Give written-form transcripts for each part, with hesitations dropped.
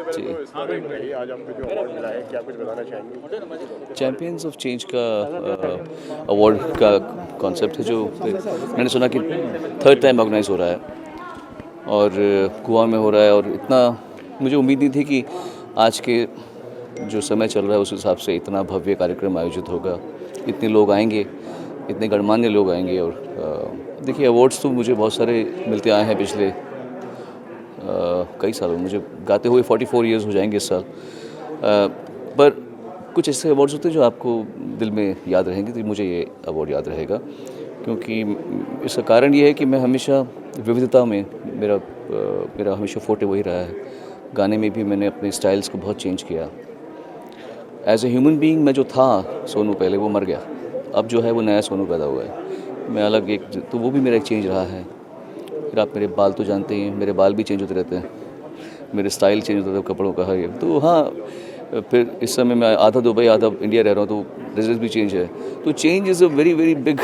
सबसे पहले तो इस बारे में बताइए, आज आपको जो अवार्ड मिला है, क्या कुछ बताना चाहेंगे? चैम्पियंस ऑफ चेंज का अवार्ड का कॉन्सेप्ट है, जो मैंने सुना कि थर्ड टाइम ऑर्गेनाइज हो रहा है और गोवा में हो रहा है। और इतना मुझे उम्मीद नहीं थी कि आज के जो समय चल रहा है उस हिसाब से इतना भव्य कार्यक्रम आयोजित होगा, इतने लोग आएंगे, इतने गणमान्य लोग आएंगे। और देखिए, अवार्ड्स तो मुझे बहुत सारे मिलते आए हैं पिछले कई सालों। मुझे गाते हुए 44 ईयर्स हो जाएंगे इस साल। पर कुछ ऐसे अवार्ड्स होते हैं जो आपको दिल में याद रहेंगे, तो मुझे ये अवार्ड याद रहेगा, क्योंकि इसका कारण ये है कि मैं हमेशा विविधता में मेरा हमेशा फोटे वही रहा है। गाने में भी मैंने अपने स्टाइल्स को बहुत चेंज किया। एज ए ह्यूमन बीइंग मैं जो था सोनू पहले, वो मर गया। अब जो है वो नया सोनू पैदा हुआ है। मैं अलग एक, तो वो भी मेरा एक चेंज रहा है। फिर आप मेरे बाल तो जानते ही हैं, मेरे बाल भी चेंज होते रहते हैं, मेरे स्टाइल चेंज होता है कपड़ों का, है तो हाँ। फिर इस समय मैं आधा दुबई आधा इंडिया रह रहा हूँ, तो रेजिडेंस भी चेंज है। तो change is a very very big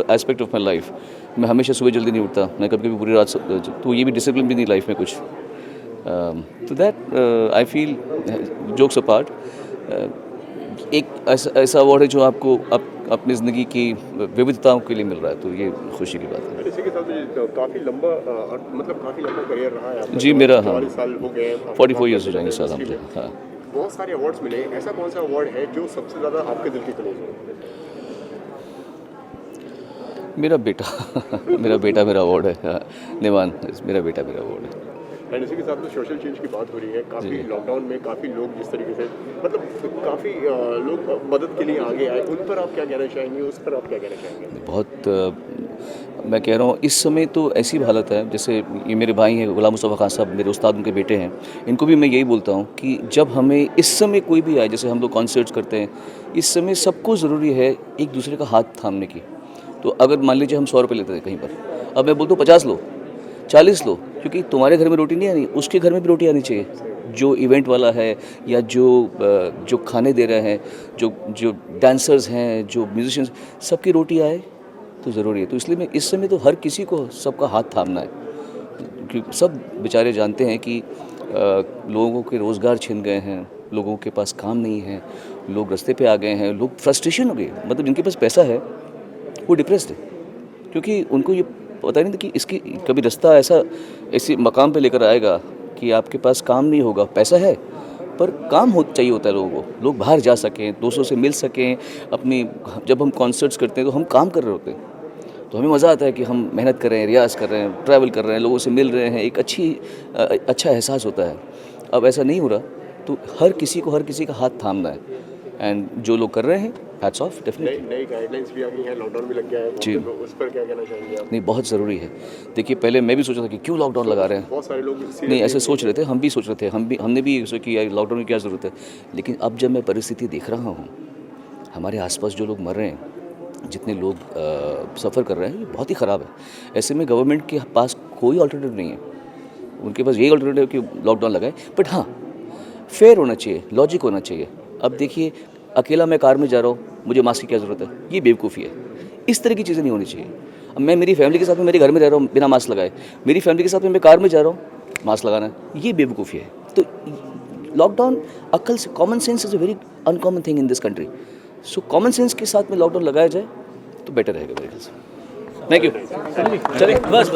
aspect of my life. मैं हमेशा सुबह जल्दी नहीं उठता, मैं कभी कभी पूरी रात, तो ये भी डिसिप्लिन भी नहीं लाइफ में कुछ। तो that I feel, jokes apart, एक ऐसा अवार्ड है जो आपको अपनी ज़िंदगी की विविधताओं के लिए मिल रहा है, तो ये खुशी की बात है। इसी के साथ काफ़ी लंबा काफ़ी लंबा करियर रहा है आपका। जी, मेरा, हाँ, 44 साल हो गए, 44 ईयर्स हो जाएंगे साल हमसे। हाँ, बहुत सारे अवार्ड्स मिले, ऐसा कौन सा अवार्ड है जो सबसे ज़्यादा आपके दिल के क्लोज हो? मेरा बेटा मेरा अवार्ड है। हाँ, निवान, मेरा बेटा मेरा अवार्ड है। एंड इसी के साथ तो सोशल चेंज की बात हो रही है। काफ़ी लॉकडाउन में काफ़ी लोग जिस तरीके से काफ़ी लोग मदद के लिए आगे आए, उन पर आप क्या कहना चाहेंगे, उस पर आप क्या कहना चाहेंगे? बहुत मैं कह रहा हूँ, इस समय तो ऐसी हालत है, जैसे ये मेरे भाई हैं गुलाम मुस्तफ़ा खान साहब, मेरे उस्ताद, उनके बेटे हैं। इनको भी मैं यही बोलता हूँ कि जब हमें इस समय कोई भी आए, जैसे हम लोग कॉन्सर्ट्स करते हैं, इस समय सबको ज़रूरी है एक दूसरे का हाथ थामने की। तो अगर मान लीजिए हम 100 रुपये लेते थे कहीं पर, अब मैं बोलता हूँ 50 लो, 40 लो, क्योंकि तुम्हारे घर में रोटी नहीं आनी, उसके घर में भी रोटी आनी चाहिए। जो इवेंट वाला है या जो खाने दे रहे हैं, जो डांसर्स हैं, जो म्यूजिशियंस, सबकी रोटी आए तो ज़रूरी है। तो इसलिए मैं इस समय तो हर किसी को सबका हाथ थामना है, क्योंकि सब बेचारे जानते हैं कि लोगों के रोज़गार छिन गए हैं, लोगों के पास काम नहीं है, लोग रास्ते पे आ गए हैं, लोग फ्रस्ट्रेशन हो गए। मतलब जिनके पास पैसा है वो डिप्रेस्ड है, क्योंकि उनको ये पता नहीं था कि इसकी कभी रास्ता ऐसे मकाम पे लेकर आएगा कि आपके पास काम नहीं होगा, पैसा है पर काम चाहिए होता है लोगों को, लोग बाहर जा सकें, दोस्तों से मिल सकें। जब हम कॉन्सर्ट्स करते हैं तो हम काम कर रहे होते हैं, तो हमें मज़ा आता है कि हम मेहनत कर रहे हैं, रियाज़ कर रहे हैं, ट्रैवल कर रहे हैं, लोगों से मिल रहे हैं, एक अच्छा एहसास होता है। अब ऐसा नहीं हो रहा, तो हर किसी का हाथ थामना है। एंड जो लोग कर रहे हैं, हैट्स ऑफ, डेफिनेटली। नई गाइडलाइंस भी आ गई हैं, लॉकडाउन भी लग गया है, जी, तो उस पर क्या कहना चाहेंगे आप? नहीं, बहुत ज़रूरी है। देखिए, पहले मैं भी सोचा था कि क्यों लॉकडाउन लगा रहे हैं, बहुत सारे लोग नहीं ऐसे सोच रहे थे, हम भी सोच रहे थे, हमने भी सोचा कि यार लॉकडाउन की क्या ज़रूरत है। लेकिन अब जब मैं परिस्थिति देख रहा हूँ, हमारे आसपास जो लोग मर रहे हैं, जितने लोग सफ़र कर रहे हैं, ये बहुत ही ख़राब है। ऐसे में गवर्नमेंट के पास कोई अल्टरनेटिव नहीं है, उनके पास यही अल्टरनेटिव कि लॉकडाउन लगाए। बट हाँ, फेयर होना चाहिए, लॉजिक होना चाहिए। अब देखिए, अकेला मैं कार में जा रहा हूँ, मुझे मास्क की क्या ज़रूरत है, ये बेवकूफ़ी है। इस तरह की चीज़ें नहीं होनी चाहिए। अब मैं मेरी फैमिली के साथ में मेरे घर में रह रहा हूँ बिना मास्क लगाए, मेरी फैमिली के साथ में मैं कार में जा रहा हूँ, मास्क लगाना है, ये बेवकूफ़ी है। तो लॉकडाउन अक्ल से, common sense is a very uncommon thing in this country. So common sense के साथ में लॉकडाउन लगाया जाए तो बेटर रहेगा मेरे ख्याल से। Thank you. चलिए, बस।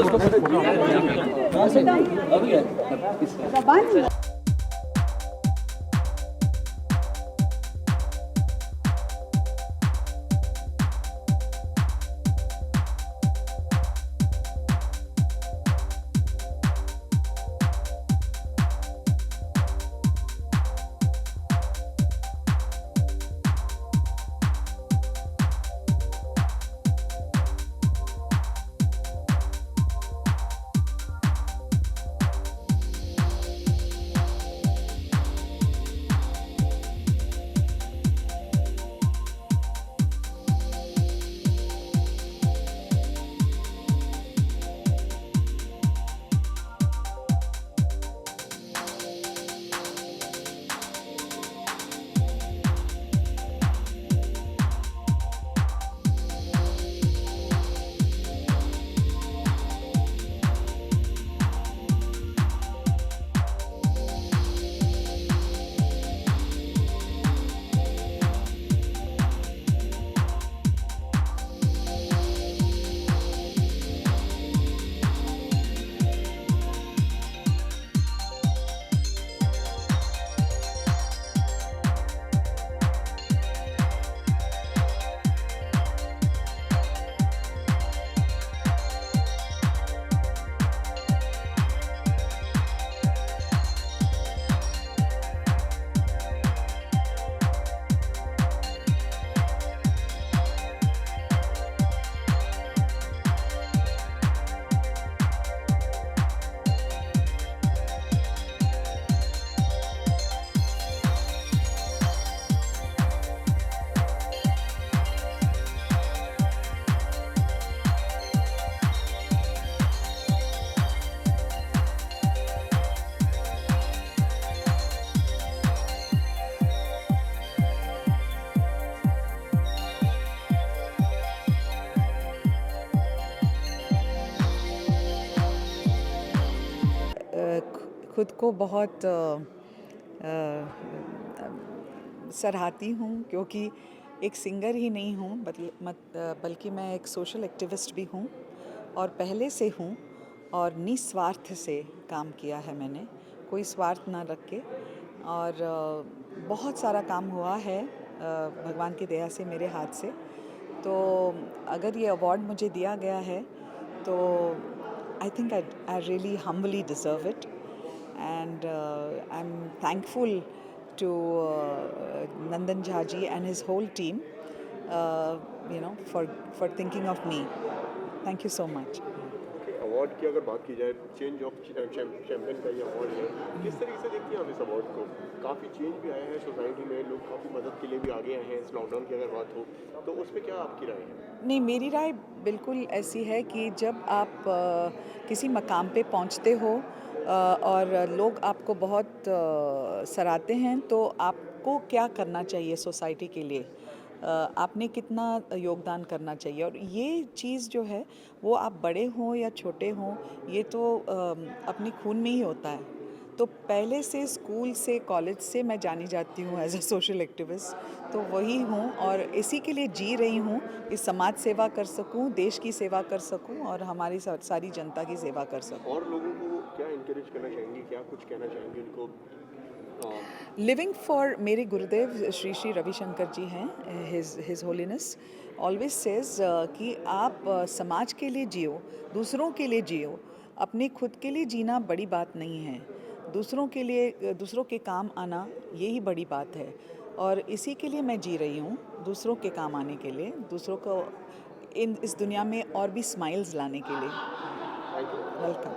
खुद को बहुत सराहती हूँ, क्योंकि एक सिंगर ही नहीं हूँ बल्कि मैं एक सोशल एक्टिविस्ट भी हूँ और पहले से हूँ, और निस्वार्थ से काम किया है मैंने, कोई स्वार्थ ना रख के। और बहुत सारा काम हुआ है भगवान की दया से मेरे हाथ से। तो अगर ये अवार्ड मुझे दिया गया है तो I think I really humbly deserve it, and I'm thankful to Nandan Jhaji and his whole team, for thinking of me. Thank you so much. Award की अगर बात की जाए, चेंज ऑफ चैम्पियन का ये अवार्ड है, किस तरीके से देखती हैं आप इस अवार्ड को? काफ़ी चेंज भी आया है सोसाइटी में, लोग काफ़ी मदद के लिए भी आगे आए हैं इस लॉकडाउन की अगर बात हो, तो उस पर क्या आपकी राय है? नहीं, मेरी राय बिल्कुल ऐसी है कि जब आप किसी मकाम पे पहुंचते हो और लोग आपको बहुत सराहते हैं, तो आपको क्या करना चाहिए सोसाइटी के लिए, आपने कितना योगदान करना चाहिए। और ये चीज़ जो है वो आप बड़े हों या छोटे हों, ये तो अपने खून में ही होता है। तो पहले से स्कूल से कॉलेज से मैं जानी जाती हूँ एज अ सोशल एक्टिविस्ट, तो वही हूँ और इसी के लिए जी रही हूँ कि समाज सेवा कर सकूँ, देश की सेवा कर सकूँ और हमारी सारी जनता की सेवा कर सकूँ। और लोगों को क्या इंकरेज करना चाहेंगी, क्या कुछ कहना चाहेंगे उनको? लिविंग फॉर, मेरे गुरुदेव श्री श्री रविशंकर जी हैं, हिज होलीनेस ऑलवेज सेज कि आप समाज के लिए जियो, दूसरों के लिए जियो, अपने खुद के लिए जीना बड़ी बात नहीं है, दूसरों के लिए, दूसरों के काम आना यही बड़ी बात है। और इसी के लिए मैं जी रही हूँ, दूसरों के काम आने के लिए, दूसरों को इस दुनिया में और भी स्माइल्स लाने के लिए। वेलकम।